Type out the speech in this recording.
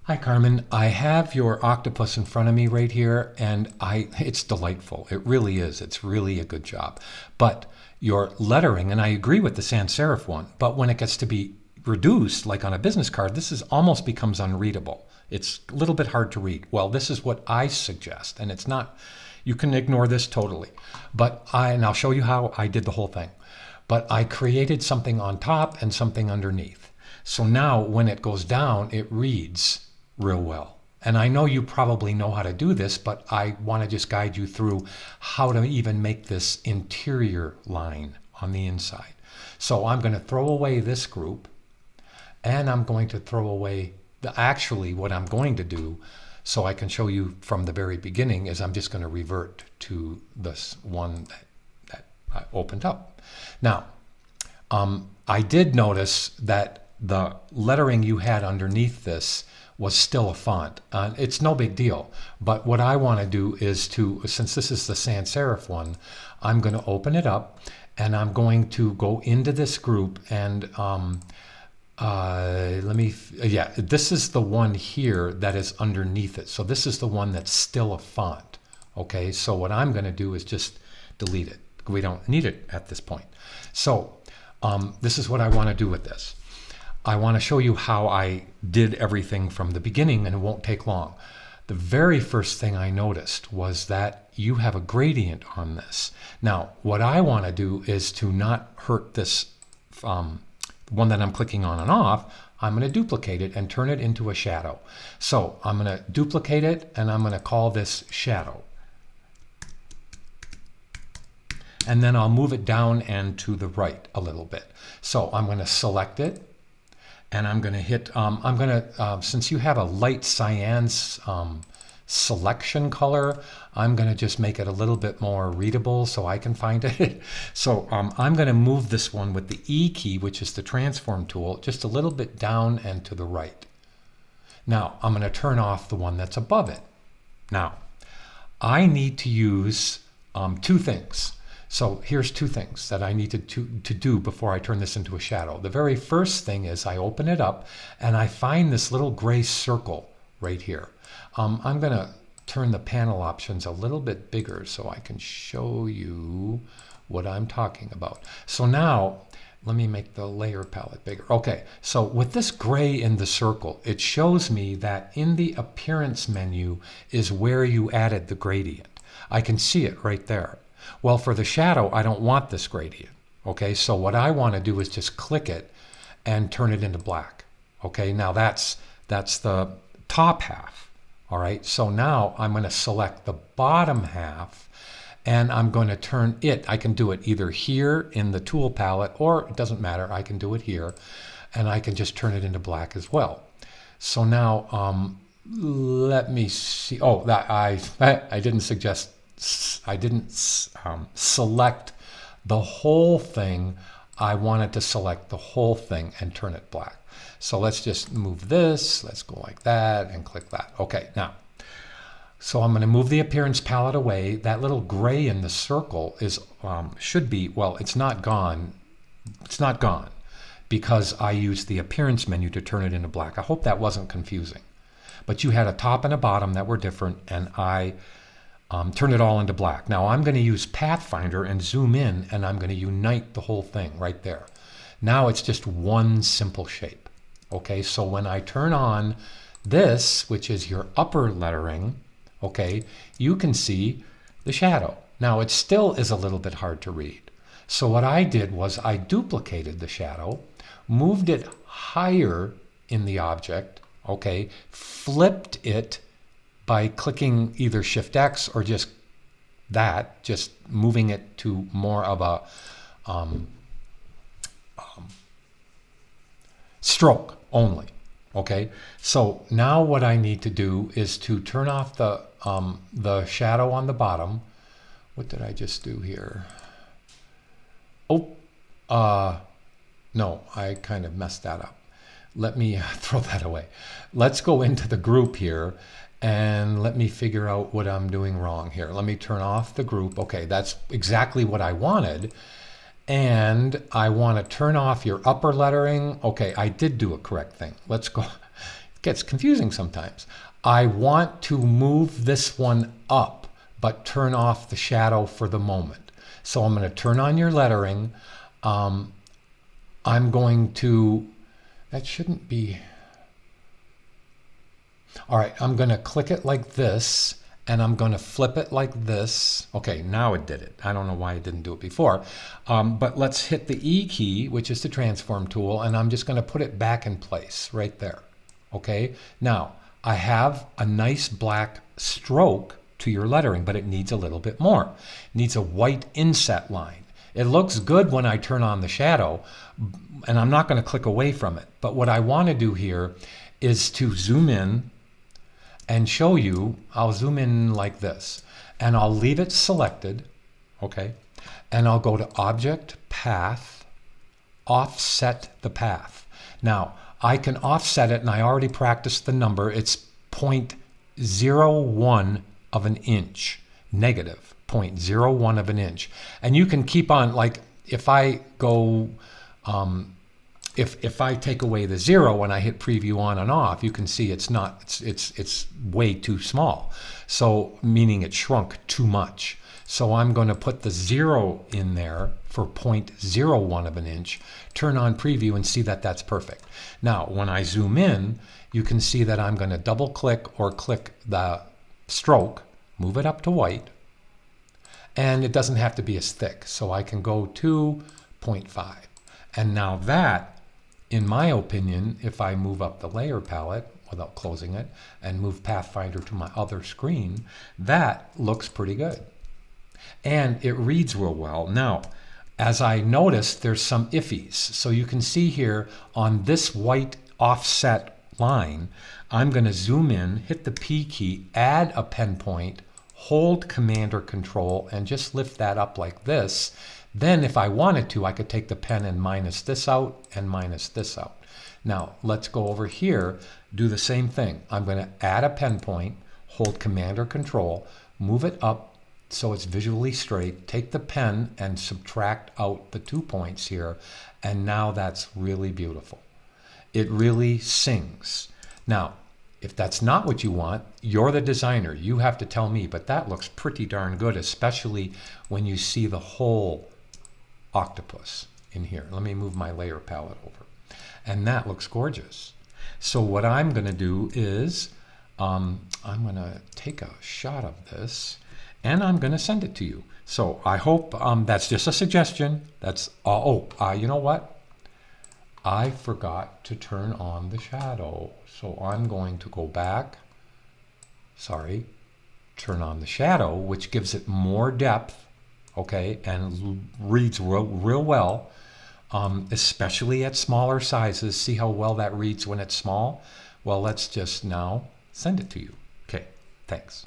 Hi Carmen, I have your octopus in front of me right here and it's delightful. It really is. It's really a good job. But your lettering, and I agree with the sans serif one, but when it gets to be reduced, like on a business card, this is almost becomes unreadable. It's a little bit hard to read. Well, this is what I suggest, and it's not, you can ignore this totally. And I'll show you how I did the whole thing. But I created something on top and something underneath. So now when it goes down, it reads real well. And I know you probably know how to do this, but I want to just guide you through how to even make this interior line on the inside. So I'm going to throw away this group, and I'm going to throw away actually what I'm going to do so I can show you from the very beginning is I'm just going to revert to this one that I opened up. Now, I did notice that the lettering you had underneath this was still a font. It's no big deal, but what I want to do is since this is the sans serif one, I'm going to open it up and I'm going to go into this group and this is the one here that is underneath it. So this is the one that's still a font. Okay, so what I'm going to do is just delete it. We don't need it at this point. So this is what I want to do with this. I want to show you how I did everything from the beginning, and it won't take long. The very first thing I noticed was that you have a gradient on this. Now, what I want to do is to not hurt this one that I'm clicking on and off. I'm going to duplicate it and turn it into a shadow. So I'm going to duplicate it, and I'm going to call this shadow. And then I'll move it down and to the right a little bit. So I'm going to select it. And I'm going to hit, since you have a light cyan selection color, I'm going to just make it a little bit more readable so I can find it. So I'm going to move this one with the E key, which is the transform tool, just a little bit down and to the right. Now I'm going to turn off the one that's above it. Now I need to use two things. So here's two things that I need to do before I turn this into a shadow. The very first thing is I open it up and I find this little gray circle right here. I'm going to turn the panel options a little bit bigger so I can show you what I'm talking about. So now let me make the layer palette bigger. Okay, so with this gray in the circle, it shows me that in the appearance menu is where you added the gradient. I can see it right there. Well, for the shadow, I don't want this gradient. Okay, so what I want to do is just click it and turn it into black. Okay, now that's the top half. All right, so now I'm going to select the bottom half and I'm going to turn it. I can do it either here in the tool palette, or it doesn't matter. I can do it here and I can just turn it into black as well. So now let me see. Oh, I didn't suggest. I didn't select the whole thing. I wanted to select the whole thing and turn it black. So let's just move this. Let's go like that and click that. Okay, now, so I'm going to move the appearance palette away. That little gray in the circle is should be, well, it's not gone. It's not gone because I used the appearance menu to turn it into black. I hope that wasn't confusing. But you had a top and a bottom that were different, and I turn it all into black. Now I'm going to use Pathfinder and zoom in, and I'm going to unite the whole thing right there. Now it's just one simple shape. Okay, so when I turn on this, which is your upper lettering, okay, you can see the shadow. Now it still is a little bit hard to read. So what I did was I duplicated the shadow, moved it higher in the object, okay, flipped it by clicking either Shift X or just moving it to more of a stroke only. Okay, so now what I need to do is to turn off the shadow on the bottom. What did I just do here? Oh, no, I kind of messed that up. Let me throw that away. Let's go into the group here and let me figure out what I'm doing wrong here. Let me turn off the group. Okay, that's exactly what I wanted. And I want to turn off your upper lettering. Okay, I did do a correct thing. Let's go. gets confusing sometimes. I want to move this one up, but turn off the shadow for the moment. So I'm going to turn on your lettering. I'm going to, that shouldn't be, all right, I'm going to click it like this, and I'm going to flip it like this. Okay, now it did it. I don't know why it didn't do it before. But let's hit the E key, which is the transform tool, and I'm just going to put it back in place right there. Okay, now I have a nice black stroke to your lettering, but it needs a little bit more. It needs a white inset line. It looks good when I turn on the shadow, and I'm not going to click away from it. But what I want to do here is to zoom in and show you. I'll zoom in like this, and I'll leave it selected, okay? And I'll go to Object, Path, Offset the path. Now, I can offset it, and I already practiced the number. It's 0.01 of an inch, negative 0.01 of an inch. And you can keep on, like if I go, if I take away the 0 and I hit preview on and off, you can see it's not, it's way too small. So meaning it shrunk too much. So I'm going to put the 0 in there for 0.01 of an inch, turn on preview, and see that that's perfect. Now, when I zoom in, you can see that I'm going to double click or click the stroke, move it up to white, and it doesn't have to be as thick. So I can go to 0.5. And now that, in my opinion, if I move up the layer palette without closing it and move Pathfinder to my other screen, that looks pretty good. And it reads real well. Now, as I noticed, there's some iffies. So you can see here on this white offset line, I'm going to zoom in, hit the P key, add a pen point, hold Command or Control, and just lift that up like this. Then if I wanted to, I could take the pen and minus this out and minus this out. Now, let's go over here, do the same thing. I'm going to add a pen point, hold Command or Control, move it up so it's visually straight, take the pen and subtract out the 2 points here, and now that's really beautiful. It really sings. Now, if that's not what you want, you're the designer. You have to tell me, but that looks pretty darn good, especially when you see the whole octopus in here. Let me move my layer palette over. And that looks gorgeous. So what I'm going to do is I'm going to take a shot of this, and I'm going to send it to you. So I hope that's just a suggestion. That's you know what? I forgot to turn on the shadow. So I'm going to go back. Sorry. Turn on the shadow, which gives it more depth, okay, and reads real well, especially at smaller sizes. See how well that reads when it's small? Well, let's just now send it to you. Okay, thanks.